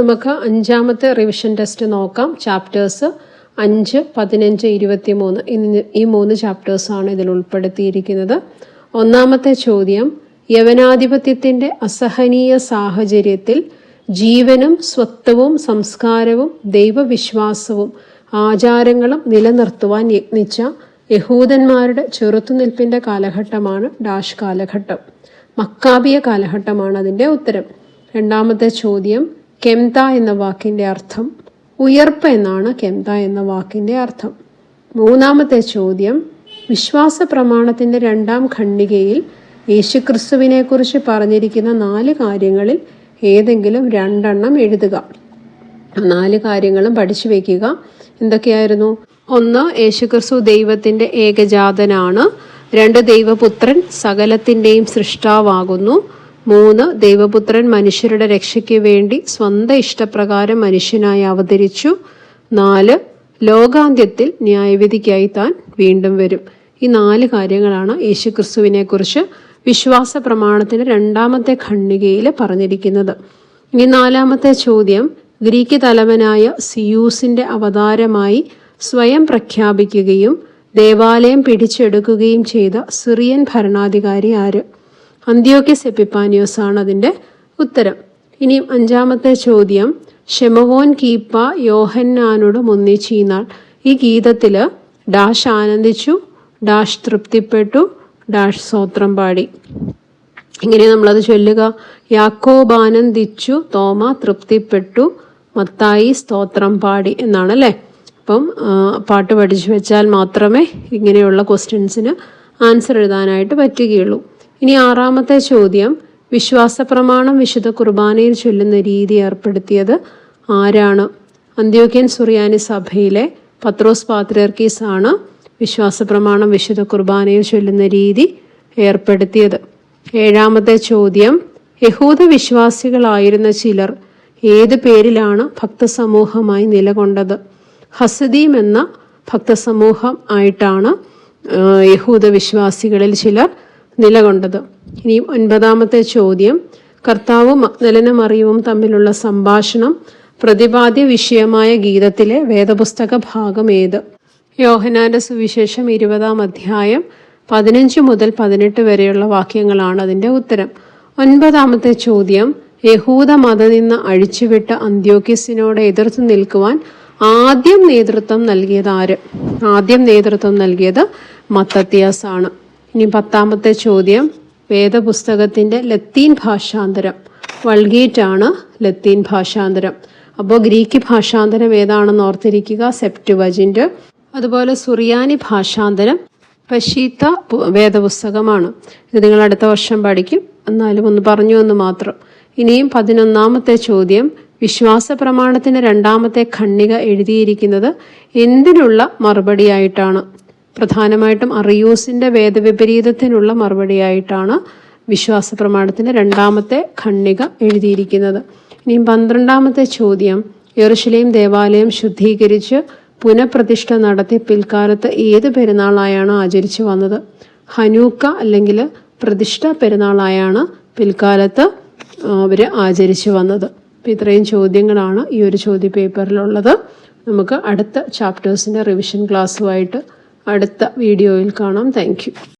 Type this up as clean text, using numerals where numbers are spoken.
നമുക്ക് അഞ്ചാമത്തെ revision test നോക്കാം. ചാപ്റ്റേഴ്സ് 5, 15, 23 ഈ 3 ചാപ്റ്റേഴ്സാണ് ഇതിൽ ഉൾപ്പെടുത്തിയിരിക്കുന്നത്. ഒന്നാമത്തെ ചോദ്യം, യവനാധിപത്യത്തിൻ്റെ അസഹനീയ സാഹചര്യത്തിൽ ജീവനും സ്വത്വവും സംസ്കാരവും ദൈവവിശ്വാസവും ആചാരങ്ങളും നിലനിർത്തുവാൻ യത്നിച്ച യഹൂദന്മാരുടെ ചെറുത്തുനിൽപ്പിൻ്റെ കാലഘട്ടമാണ് ഡാഷ് കാലഘട്ടം. മക്കാബിയ കാലഘട്ടമാണ് അതിൻ്റെ ഉത്തരം. രണ്ടാമത്തെ ചോദ്യം, കെംത എന്ന വാക്കിൻ്റെ അർത്ഥം. ഉയർപ്പ് എന്നാണ് കെംത എന്ന വാക്കിൻ്റെ അർത്ഥം. മൂന്നാമത്തെ ചോദ്യം, വിശ്വാസ പ്രമാണത്തിൻ്റെ 2ാം ഖണ്ഡികയിൽ യേശുക്രിസ്തുവിനെക്കുറിച്ച് പറഞ്ഞിരിക്കുന്ന 4 കാര്യങ്ങളിൽ ഏതെങ്കിലും 2 എഴുതുക. 4 കാര്യങ്ങളും പഠിച്ചു വയ്ക്കുക. എന്തൊക്കെയായിരുന്നു? 1, യേശുക്രിസ്തു ദൈവത്തിൻ്റെ ഏകജാതനാണ്. 2, ദൈവപുത്രൻ സകലത്തിൻ്റെയും സൃഷ്ടാവാകുന്നു. 3, ദൈവപുത്രൻ മനുഷ്യരുടെ രക്ഷയ്ക്ക് വേണ്ടി സ്വന്തം ഇഷ്ടപ്രകാരം മനുഷ്യനായി അവതരിച്ചു. 4, ലോകാന്ത്യത്തിൽ ന്യായവിധിക്കായി താൻ വീണ്ടും വരും. ഈ 4 കാര്യങ്ങളാണ് യേശുക്രിസ്തുവിനെക്കുറിച്ച് വിശ്വാസ പ്രമാണത്തിൻ്റെ 2ാമത്തെ ഖണ്ഡികയിൽ പറഞ്ഞിരിക്കുന്നത്. ഇനി 4ാമത്തെ ചോദ്യം, ഗ്രീക്ക് തലവനായ സിയൂസിൻ്റെ അവതാരമായി സ്വയം പ്രഖ്യാപിക്കുകയും ദേവാലയം പിടിച്ചെടുക്കുകയും ചെയ്ത സിറിയൻ ഭരണാധികാരി ആര്? അന്ത്യോക്യസ് എപ്പിഫാനിയോസ് ആണ് അതിൻ്റെ ഉത്തരം. ഇനിയും 5ാമത്തെ ചോദ്യം, ശെമവോൻ കീപ്പ യോഹന്നാനോട് ഒന്നിച്ചീനാൾ. ഈ ഗീതത്തിൽ ഡാഷ് ആനന്ദിച്ചു, ഡാഷ് തൃപ്തിപ്പെട്ടു, ഡാഷ് സ്തോത്രം പാടി. ഇങ്ങനെ നമ്മളത് ചൊല്ലുക. യാക്കോബ് ആനന്ദിച്ചു, തോമ തൃപ്തിപ്പെട്ടു, മത്തായി സ്തോത്രം പാടി എന്നാണ് അല്ലേ. അപ്പം പാട്ട് പഠിച്ചു വെച്ചാൽ മാത്രമേ ഇങ്ങനെയുള്ള ക്വസ്റ്റ്യൻസിന് ആൻസർ എഴുതാനായിട്ട് പറ്റുകയുള്ളൂ. ഇനി 6ാമത്തെ ചോദ്യം, വിശ്വാസ പ്രമാണം വിശുദ്ധ കുർബാനയിൽ ചൊല്ലുന്ന രീതി ഏർപ്പെടുത്തിയത് ആരാണ്? അന്ത്യോക്യൻ സുറിയാനി സഭയിലെ പത്രോസ് പാത്രിയർക്കീസ് ആണ് വിശ്വാസ പ്രമാണം വിശുദ്ധ കുർബാനയിൽ ചൊല്ലുന്ന രീതി ഏർപ്പെടുത്തിയത്. 7ാമത്തെ ചോദ്യം, യഹൂദ വിശ്വാസികളായിരുന്ന ചിലർ ഏത് പേരിലാണ് ഭക്തസമൂഹമായി നിലകൊണ്ടത്? ഹസദീം എന്ന ഭക്തസമൂഹം ആയിട്ടാണ് യഹൂദ വിശ്വാസികളിൽ ചിലർ നിലകൊണ്ടത്. ഇനിയും 9ാമത്തെ ചോദ്യം, കർത്താവും മഗ്ദലന മറിയവും തമ്മിലുള്ള സംഭാഷണം പ്രതിപാദ്യ വിഷയമായ ഗീതത്തിലെ വേദപുസ്തക ഭാഗം ഏത്? യോഹന്നാന്റെ സുവിശേഷം 20ാം അധ്യായം 15 മുതൽ 18 വരെയുള്ള വാക്യങ്ങളാണ് അതിൻ്റെ ഉത്തരം. 9ാമത്തെ ചോദ്യം, യഹൂദ മതനിന്ന അഴിച്ചുവിട്ട അന്ത്യോക്യസിനോട് എതിർത്ത് നിൽക്കുവാൻ ആദ്യം നേതൃത്വം നൽകിയത് ആര്? ആദ്യം നേതൃത്വം നൽകിയത് മത്തത്തിയാസ് ആണ്. ഇനി 10ാമത്തെ ചോദ്യം, വേദപുസ്തകത്തിൻ്റെ ലത്തീൻ ഭാഷാന്തരം. വൾഗേറ്റ് ആണ് ലത്തീൻ ഭാഷാന്തരം. അപ്പോൾ ഗ്രീക്ക് ഭാഷാന്തരം ഏതാണെന്ന് ഓർത്തിരിക്കുക, സെപ്റ്റുവജിന്റ്. അതുപോലെ സുറിയാനി ഭാഷാന്തരം പശീത്ത വേദപുസ്തകമാണ്. ഇത് നിങ്ങൾ അടുത്ത വർഷം പഠിക്കും, എന്നാലും ഒന്ന് പറഞ്ഞു എന്ന് മാത്രം. ഇനിയും 11ാമത്തെ ചോദ്യം, വിശ്വാസ പ്രമാണത്തിന് 2ാമത്തെ ഖണ്ഡിക എഴുതിയിരിക്കുന്നത് എന്തിനുള്ള മറുപടിയായിട്ടാണ്? പ്രധാനമായിട്ടും അറിയൂസിൻ്റെ വേദവിപരീതത്തിനുള്ള മറുപടിയായിട്ടാണ് വിശ്വാസ പ്രമാണത്തിൻ്റെ 2ാമത്തെ ഖണ്ഡിക എഴുതിയിരിക്കുന്നത്. ഇനിയും 12ാമത്തെ ചോദ്യം, യെരുശലേം ദേവാലയം ശുദ്ധീകരിച്ച് പുനഃപ്രതിഷ്ഠ നടത്തി പിൽക്കാലത്ത് ഏത് പെരുന്നാളായാണ് ആചരിച്ചു വന്നത്? ഹനൂക്ക അല്ലെങ്കിൽ പ്രതിഷ്ഠ പെരുന്നാളായാണ് പിൽക്കാലത്ത് അവർ ആചരിച്ചു വന്നത്. അപ്പോൾ ഇത്രയും ചോദ്യങ്ങളാണ് ഈ ഒരു ചോദ്യപേപ്പറിലുള്ളത്. നമുക്ക് അടുത്ത ചാപ്റ്റേഴ്സിൻ്റെ റിവിഷൻ ക്ലാസ്സുമായിട്ട് അടുത്ത വീഡിയോയിൽ കാണാം. Thank you.